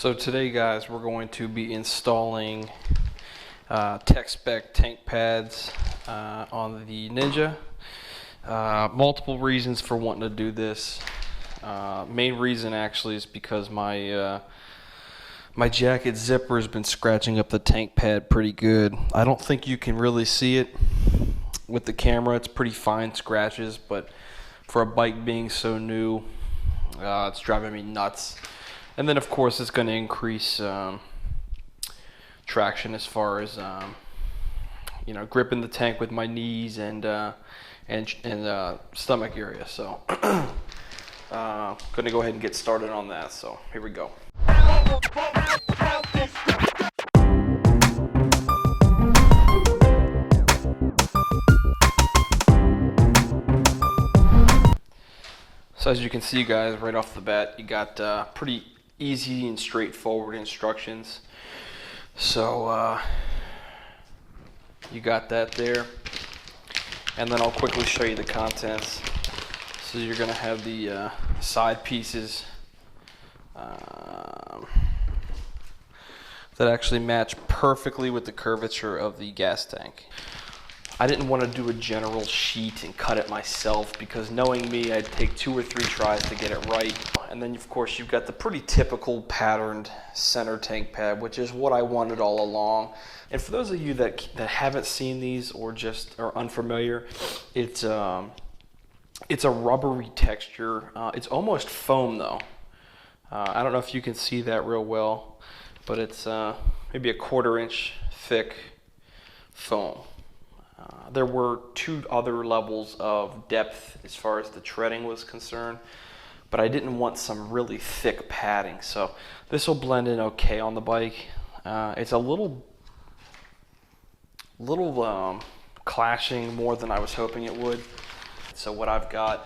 So today, guys, we're going to be installing TechSpec tank pads on the Ninja. Multiple reasons for wanting to do this. Main reason actually is because my jacket zipper has been scratching up the tank pad pretty good. I don't think you can really see it with the camera. It's pretty fine scratches, but for a bike being so new, it's driving me nuts. And then, of course, it's going to increase traction as far as gripping the tank with my knees and stomach area. So, going to go ahead and get started on that. So, here we go. So as you can see, guys, right off the bat, you got pretty easy and straightforward instructions. So you got that there, and then I'll quickly show you the contents. So you're going to have the side pieces that actually match perfectly with the curvature of the gas tank. I didn't want to do a general sheet and cut it myself because, knowing me, I'd take 2 or 3 tries to get it right. And then, of course, you've got the pretty typical patterned center tank pad, which is what I wanted all along. And for those of you that haven't seen these or just are unfamiliar, it's a rubbery texture. It's almost foam, though. I don't know if you can see that real well, but it's maybe a 1/4 inch thick foam. There were 2 other levels of depth as far as the treading was concerned, but I didn't want some really thick padding, so this will blend in okay on the bike. It's a little clashing more than I was hoping it would. So what I've got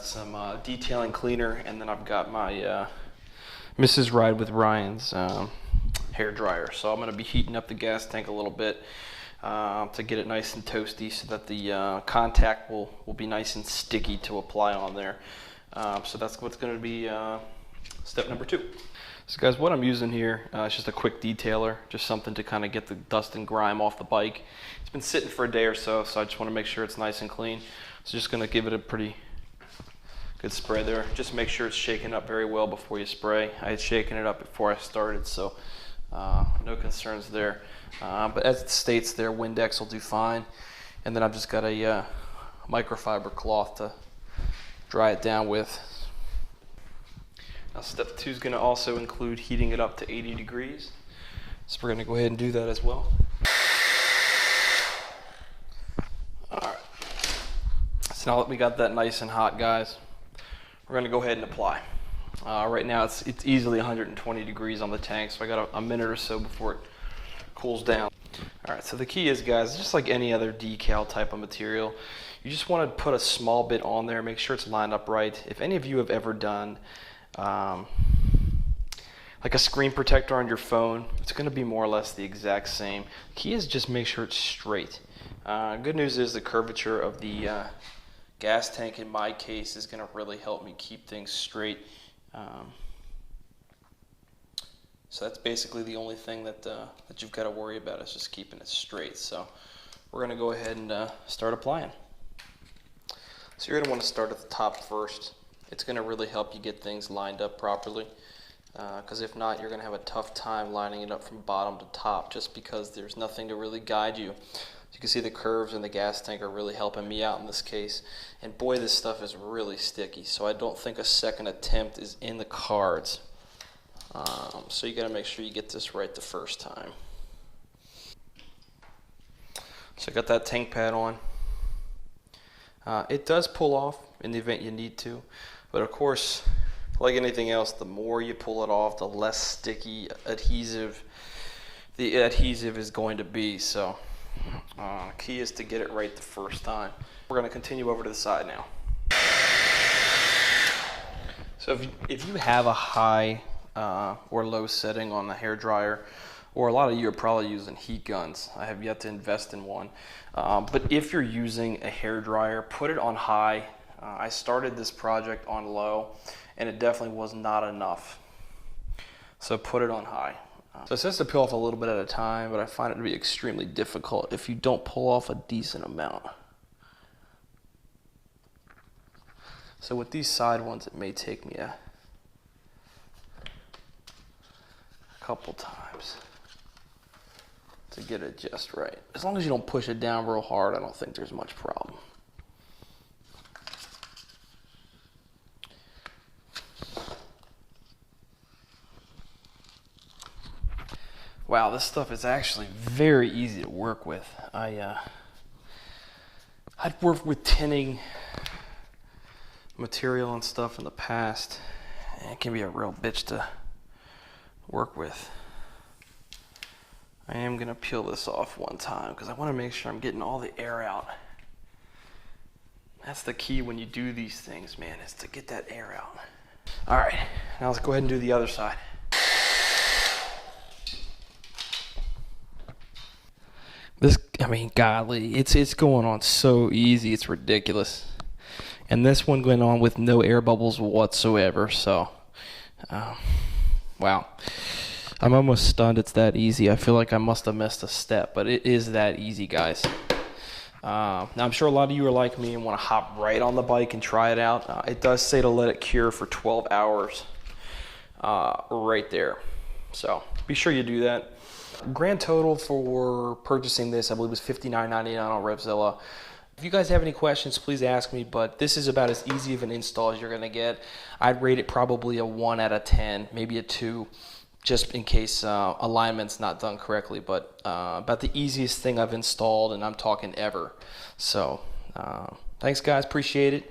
some detailing cleaner, and then I've got my Mrs. Ride with Ryan's hair dryer. So I'm going to be heating up the gas tank a little bit to get it nice and toasty, so that the contact will be nice and sticky to apply on there. So that's what's going to be step number 2. So guys, what I'm using here is just a quick detailer, just something to kind of get the dust and grime off the bike. It's been sitting for a day or so, so I just want to make sure it's nice and clean. So just going to give it a pretty good spray there. Just make sure it's shaken up very well before you spray. I had shaken it up before I started, so no concerns there. But as it states there, Windex will do fine. And then I've just got a microfiber cloth to dry it down with. Now step 2 is going to also include heating it up to 80 degrees. So we're going to go ahead and do that as well. Alright. So now that we got that nice and hot, guys, we're going to go ahead and apply. Right now it's easily 120 degrees on the tank, so I got a minute or so before it cools down. Alright, so the key is, guys, just like any other decal type of material, you just want to put a small bit on there, make sure it's lined up right. If any of you have ever done like a screen protector on your phone, it's going to be more or less the exact same. The key is just make sure it's straight. Good news is the curvature of the gas tank, in my case, is going to really help me keep things straight. So that's basically the only thing that you've got to worry about, is just keeping it straight. So we're going to go ahead and start applying. So you're going to want to start at the top first. It's going to really help you get things lined up properly, because if not, you're going to have a tough time lining it up from bottom to top, just because there's nothing to really guide you. You can see the curves in the gas tank are really helping me out in this case. And boy, this stuff is really sticky, so I don't think a second attempt is in the cards. So you got to make sure you get this right the first time. So I got that tank pad on. It does pull off in the event you need to, but of course, like anything else, the more you pull it off, the less sticky the adhesive is going to be. So key is to get it right the first time. We're going to continue over to the side now. So if you have a high or low setting on the hair dryer, or a lot of you are probably using heat guns. I have yet to invest in one. But if you're using a hair dryer, put it on high. I started this project on low, and it definitely was not enough. So put it on high. So it says to peel off a little bit at a time, but I find it to be extremely difficult if you don't pull off a decent amount. So with these side ones, it may take me a couple times to get it just right. As long as you don't push it down real hard, I don't think there's much problem. Wow, this stuff is actually very easy to work with. I'd worked with tinning material and stuff in the past, and it can be a real bitch to work with. I am gonna peel this off one time because I want to make sure I'm getting all the air out. That's the key when you do these things, man, is to get that air out. All right, now let's go ahead and do the other side. This, I mean, golly, it's going on so easy, it's ridiculous. And this one went on with no air bubbles whatsoever, so, wow. I'm almost stunned it's that easy. I feel like I must have missed a step, but it is that easy, guys. Now, I'm sure a lot of you are like me and want to hop right on the bike and try it out. It does say to let it cure for 12 hours right there. So be sure you do that. Grand total for purchasing this, I believe, was $59.99 on Revzilla. If you guys have any questions, please ask me, but this is about as easy of an install as you're going to get. I'd rate it probably a 1 out of 10, maybe a 2, just in case alignment's not done correctly, but about the easiest thing I've installed, and I'm talking ever. So thanks, guys. Appreciate it.